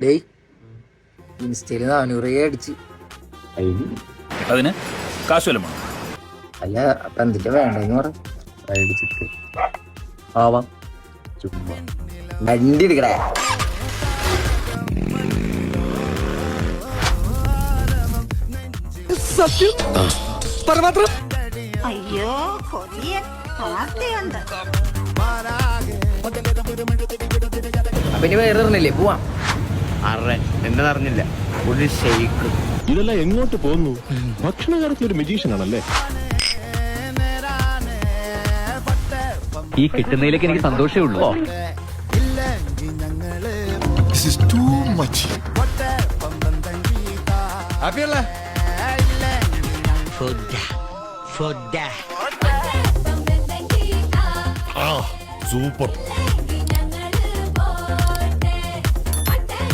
ഡേയ് ഇൻസ്റ്റയില് 400 അടിച്ച്. അതിന് കാശുവല്ലം വേണം. അല്ല അപ്പൊ എന്തിന്റെ വേണ്ടെന്ന് പറ. അടിച്ചിട്ട് ആവാം ചുമ്മാ വണ്ടി എടുക്കടേ. അയ്യോ കൊതിയൻ പാർട്ടിയുണ്ട്. അപ്പൊ ഇനി വേറെ ഇറങ്ങില്ലേ, പോവാം. എന്നെ അറിഞ്ഞില്ല ഒരു ഷെയ്ക്ക്. ഇതെല്ലാം എങ്ങോട്ട് പോകുന്നു? ഭക്ഷണ കാര്യത്തിൽ ഒരു മെജീഷ്യൻ ആണല്ലേ? ഈ കിട്ടുന്നതിലേക്ക് എനിക്ക് സന്തോഷമേ ഉള്ളൂ. സൂപ്പർ.